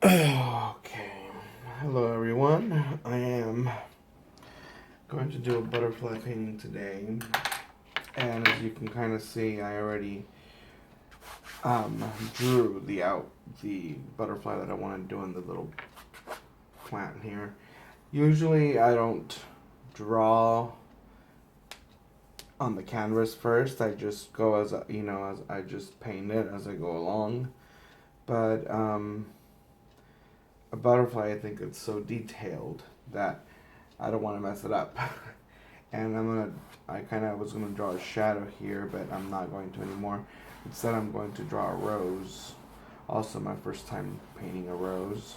Okay, hello everyone. I am going to do a butterfly painting today, and as you can kind of see, I already drew the butterfly that I want to do in the little plant here. Usually, I don't draw on the canvas first. I just go as I just paint it as I go along. But a butterfly, I think it's so detailed that I don't want to mess it up. And I kind of was gonna draw a shadow here, but I'm not going to anymore. Instead, I'm going to draw a rose. Also, my first time painting a rose.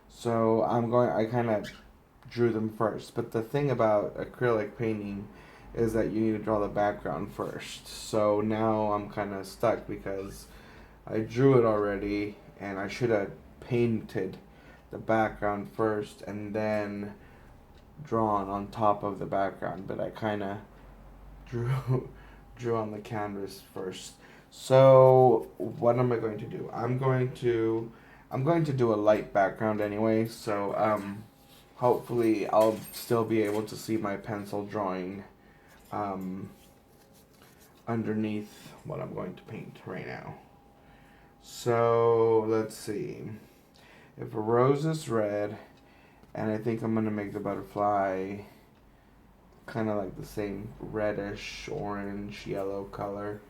So I kind of drew them first. But the thing about acrylic painting is that you need to draw the background first. So now I'm kind of stuck because I drew it already, and I should have painted the background first and then drawn on top of the background, but I kind of drew on the canvas first. So what am I going to do? I'm going to do a light background anyway, so hopefully I'll still be able to see my pencil drawing underneath what I'm going to paint right now. So let's see. If a rose is red, and I think I'm going to make the butterfly kind of like the same reddish, orange, yellow color,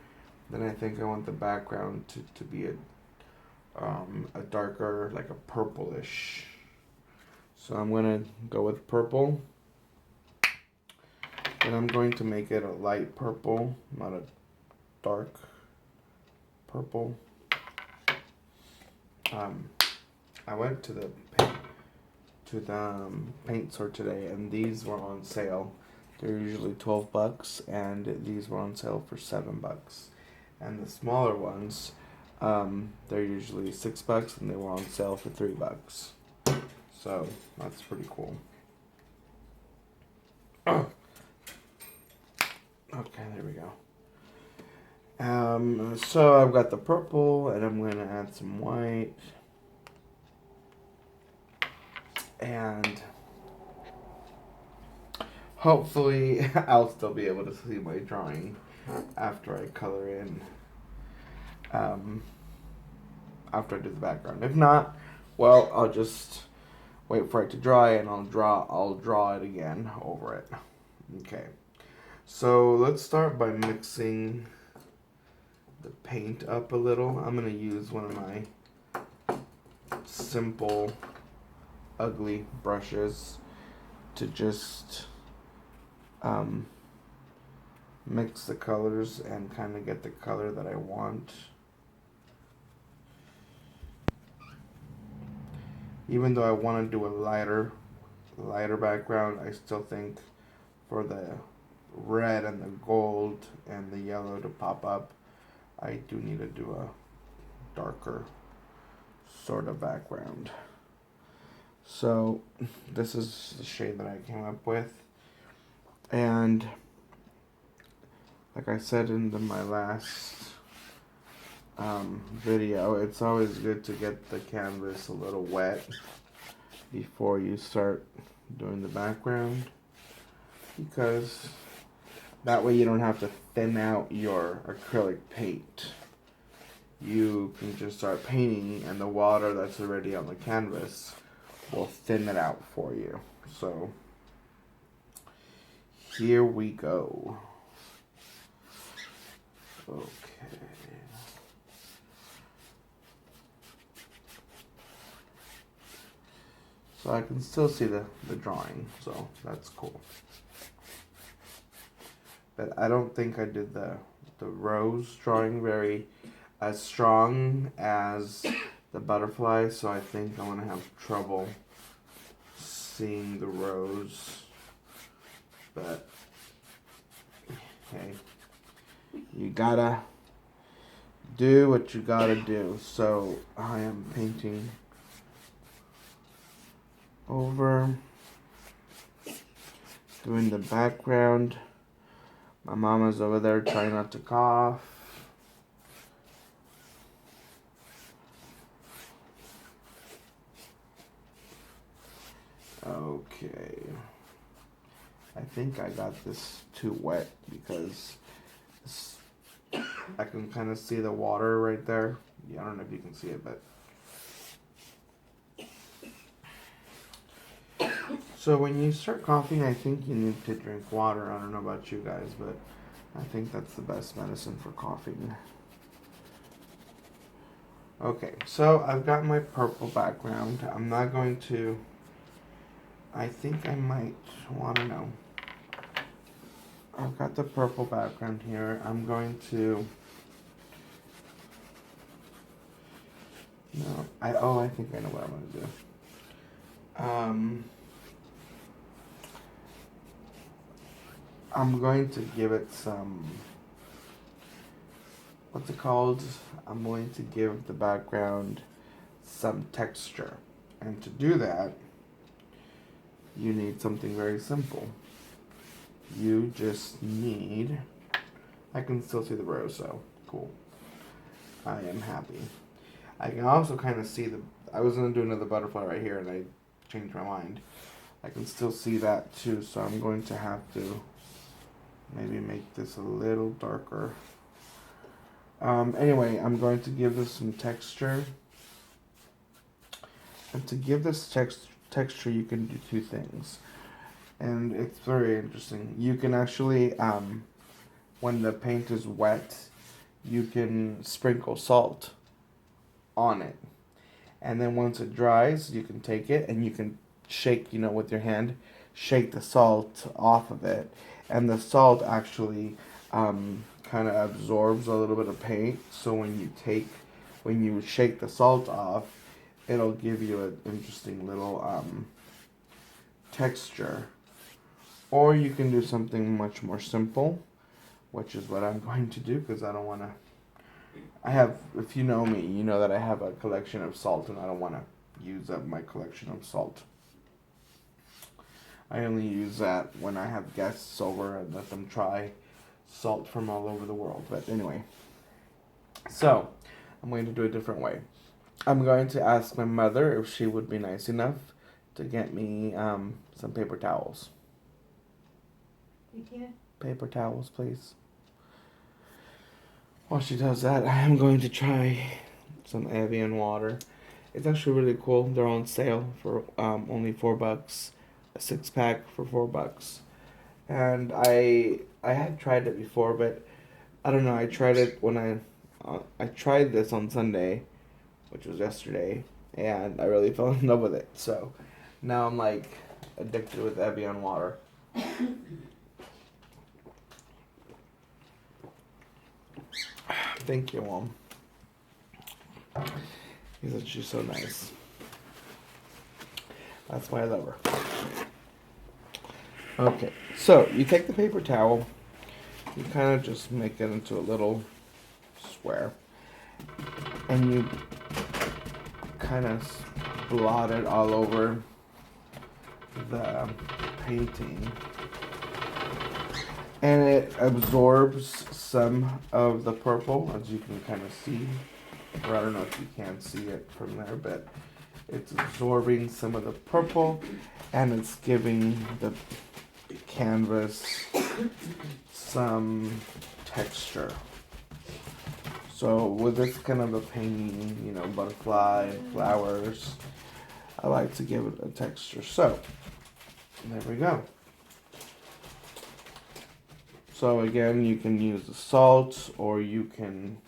then I think I want the background to be a darker, like a purplish. So I'm going to go with purple. And I'm going to make it a light purple, not a dark purple. I went to the paint store today, and these were on sale. They're usually $12, and these were on sale for $7. And the smaller ones, they're usually $6, and they were on sale for $3. So that's pretty cool. Oh. Okay, there we go. So I've got the purple, and I'm going to add some white. And hopefully I'll still be able to see my drawing after I color in, after I do the background. If not, well, I'll just wait for it to dry, and I'll draw it again over it. Okay, so let's start by mixing the paint up a little. I'm going to use one of my simple ugly brushes to just mix the colors and kind of get the color that I want. Even though I want to do a lighter background, I still think for the red and the gold and the yellow to pop up, I do need to do a darker sort of background. So this is the shade that I came up with, and like I said in my last video, it's always good to get the canvas a little wet before you start doing the background, because that way you don't have to thin out your acrylic paint. You can just start painting, and the water that's already on the canvas will thin it out for you. So here we go. Okay. So I can still see the drawing, so that's cool. But I don't think I did the rose drawing very as strong as the butterfly, so I think I'm gonna have trouble seeing the rose. But hey, you gotta do what you gotta do. So I am painting over, doing the background. My mama's over there trying not to cough. Okay. I think I got this too wet because I can kind of see the water right there. Yeah, I don't know if you can see it, but. So when you start coughing, I think you need to drink water. I don't know about you guys, but I think that's the best medicine for coughing. Okay, so I've got my purple background. I'm not going to, I think I might want to know. I've got the purple background here. I'm going to, no, I think I know what I'm going to do. I'm going to give it some, what's it called? I'm going to give the background some texture. And to do that, you need something very simple. You just need, I can still see the rose, so cool. I am happy. I can also kind of see I was going to do another butterfly right here and I changed my mind. I can still see that too, so I'm going to have to maybe make this a little darker. Anyway, I'm going to give this some texture. And to give this texture, you can do two things. And it's very interesting. You can actually, when the paint is wet, you can sprinkle salt on it. And then once it dries, you can take it and you can shake, with your hand, shake the salt off of it. And the salt actually kind of absorbs a little bit of paint. So when you shake the salt off, it'll give you an interesting little texture. Or you can do something much more simple, which is what I'm going to do because I don't want to. If you know me, you know that I have a collection of salt and I don't want to use up my collection of salt. I only use that when I have guests over and let them try salt from all over the world. But anyway, so I'm going to do it a different way. I'm going to ask my mother if she would be nice enough to get me some paper towels. You can? Paper towels, please. While she does that, I am going to try some Evian water. It's actually really cool. They're on sale for only $4. A 6-pack for $4. And I had tried it before, but I don't know. I tried it when I tried this on Sunday, which was yesterday, and I really fell in love with it. So now I'm like addicted with Evian water. Thank you, Mom. She's so nice. That's why I love her. Okay, so you take the paper towel, you kind of just make it into a little square, and you kind of blot it all over the painting. And it absorbs some of the purple, as you can kind of see. Or I don't know if you can see it from there, but it's absorbing some of the purple, and it's giving the canvas some texture. So with this kind of a painting, butterfly and flowers, I like to give it a texture. So there we go. So again, you can use the salt or you can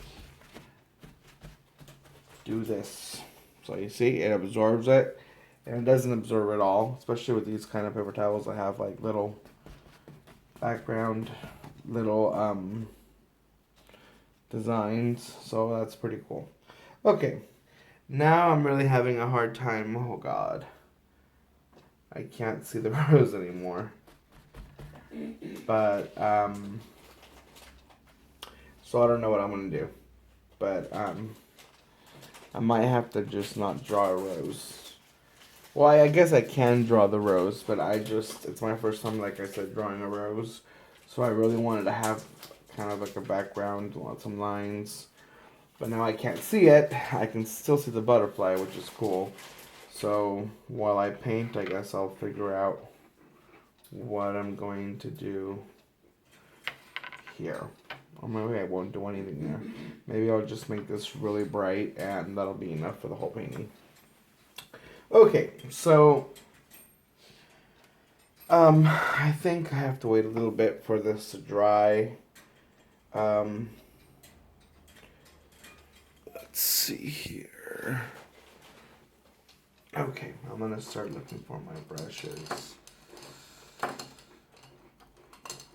do this. So you see, it absorbs it, and it doesn't absorb it all, especially with these kind of paper towels that have like little background, little designs. So that's pretty cool. Okay, now I'm really having a hard time. Oh God, I can't see the rose anymore. But so I don't know what I'm gonna do, but I might have to just not draw a rose. Well, I guess I can draw the rose, but it's my first time, like I said, drawing a rose. So I really wanted to have kind of like a background, some lines. But now I can't see it. I can still see the butterfly, which is cool. So while I paint, I guess I'll figure out what I'm going to do here. Or maybe I won't do anything there. Maybe I'll just make this really bright and that'll be enough for the whole painting. Okay, so I think I have to wait a little bit for this to dry. Let's see here. Okay, I'm gonna start looking for my brushes.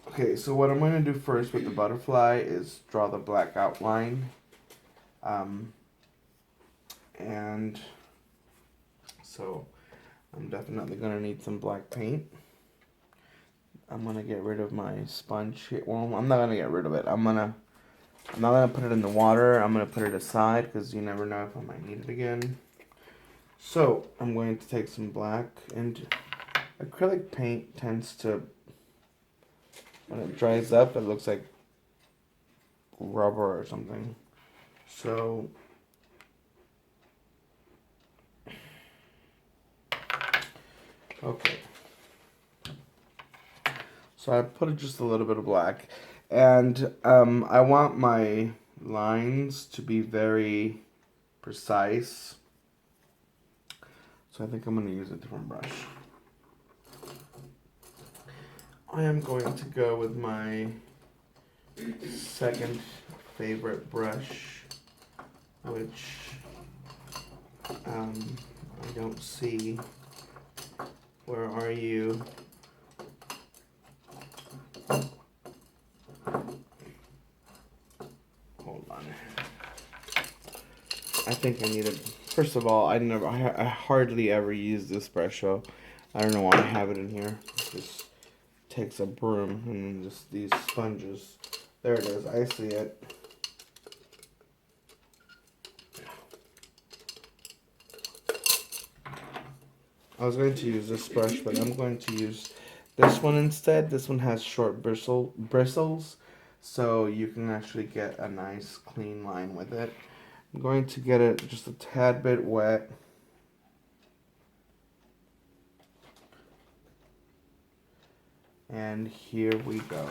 Okay, so what I'm gonna do first with the butterfly is draw the black outline. And so I'm definitely gonna need some black paint. I'm gonna get rid of my sponge here. Well, I'm not gonna get rid of it. I'm not gonna put it in the water. I'm gonna put it aside because you never know if I might need it again. So I'm going to take some black, and acrylic paint tends to, when it dries up, it looks like rubber or something. So okay. So I put just a little bit of black, and I want my lines to be very precise. So I think I'm going to use a different brush. I am going to go with my second favorite brush, which I don't see. Where are you? Hold on. I think I need it. First of all, I hardly ever use this brush, so I don't know why I have it in here. It just takes a broom and then just these sponges. There it is. I see it. I was going to use this brush, but I'm going to use this one instead. This one has short bristles, so you can actually get a nice clean line with it. I'm going to get it just a tad bit wet. And here we go.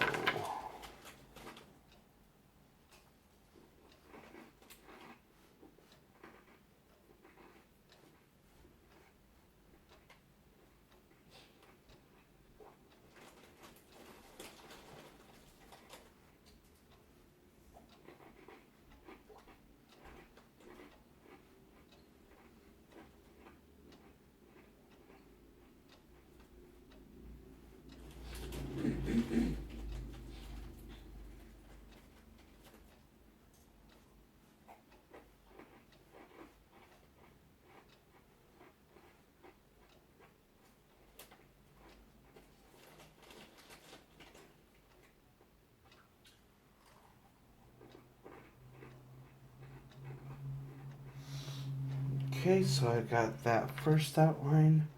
Okay, so I got that first outline.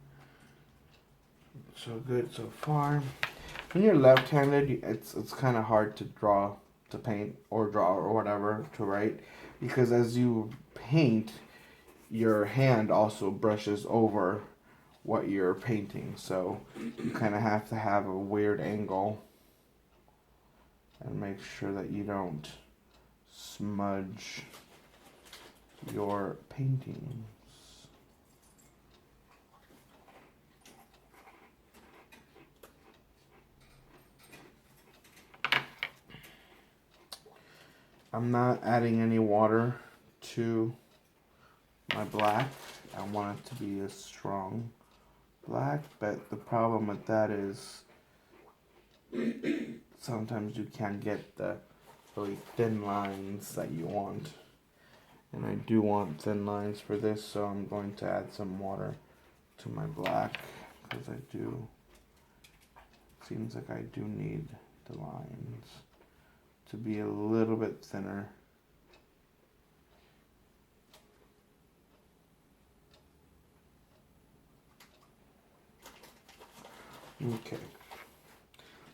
So good so far. When you're left-handed, it's kind of hard to draw, to paint, or draw, or whatever, to write, because as you paint, your hand also brushes over what you're painting, so you kind of have to have a weird angle and make sure that you don't smudge your paintings. I'm not adding any water to my black. I want it to be a strong black, but the problem with that is sometimes you can't get the really thin lines that you want. And I do want thin lines for this, so I'm going to add some water to my black, because seems like I do need the lines to be a little bit thinner. Okay,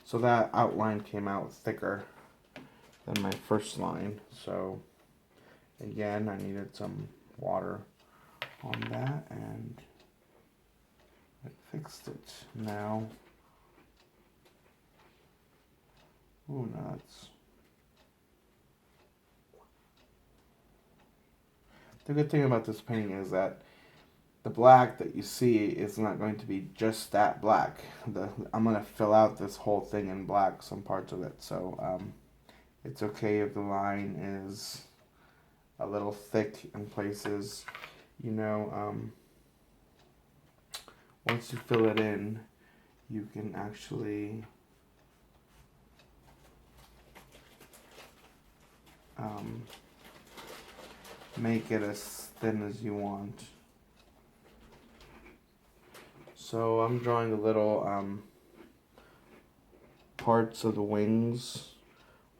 so that outline came out thicker than my first line, so again I needed some water on that, and I fixed it now. Ooh, nuts. The good thing about this painting is that the black that you see is not going to be just that black. I'm going to fill out this whole thing in black, some parts of it. So it's okay if the line is a little thick in places. You know, once you fill it in, you can actually make it as thin as you want. So I'm drawing a little parts of the wings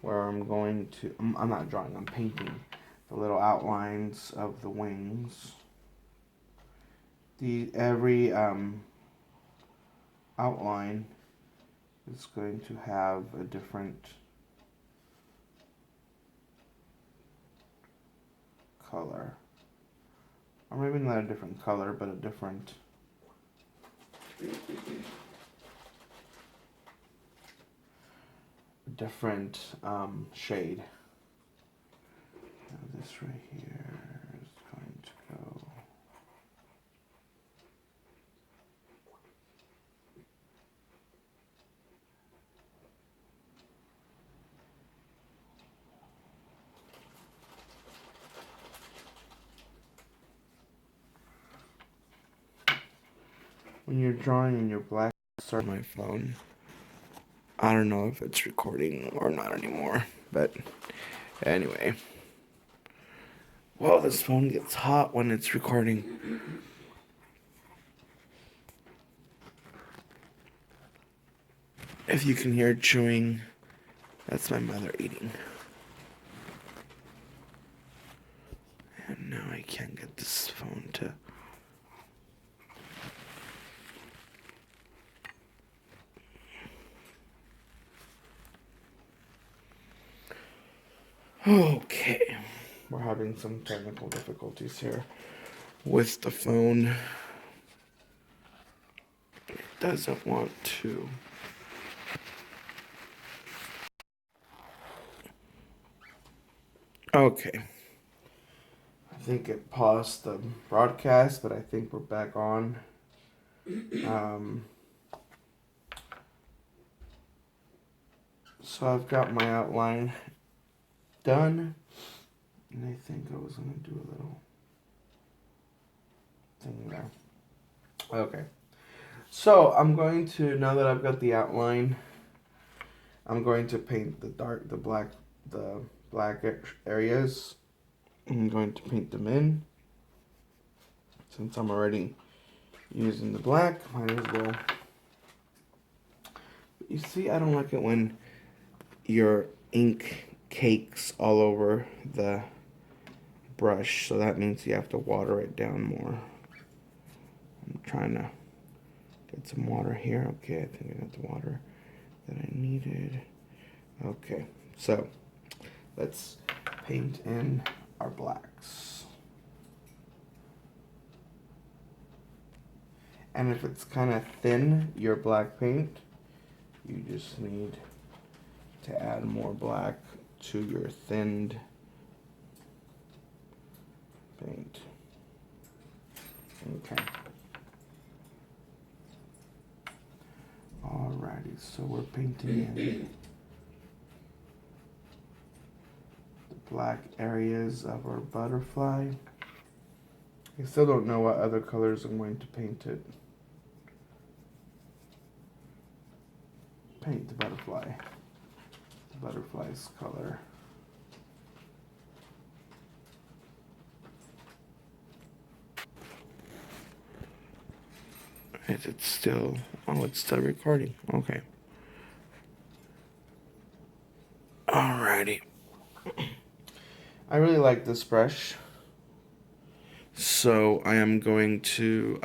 where I'm going to, I'm not drawing, I'm painting the little outlines of the wings. Every outline is going to have a different color. Or maybe not a different color, but a different shade. Now this right here is going to go. When you're drawing in your black, start my phone. I don't know if it's recording or not anymore, but anyway. Well, this phone gets hot when it's recording. If you can hear chewing, that's my mother eating. And now I can't get this phone to... Okay, we're having some technical difficulties here with the phone. It doesn't want to. Okay. I think it paused the broadcast, but I think we're back on. So I've got my outline done, and I think I was going to do a little thing there. Okay, so I'm going to, now that I've got the outline, I'm going to paint the black areas. I'm going to paint them in. Since I'm already using the black, might as well. But you see, I don't like it when your ink cakes all over the brush, so that means you have to water it down more. I'm trying to get some water here. Okay, I think I got the water that I needed. Okay, so let's paint in our blacks. And if it's kind of thin, your black paint, you just need to add more black to your thinned paint. Okay. Alrighty, so we're painting in the black areas of our butterfly. I still don't know what other colors I'm going to paint it. Paint the butterfly. The butterfly's color. Is it still? Oh, it's still recording. Okay. Alrighty. I really like this brush. So I am going to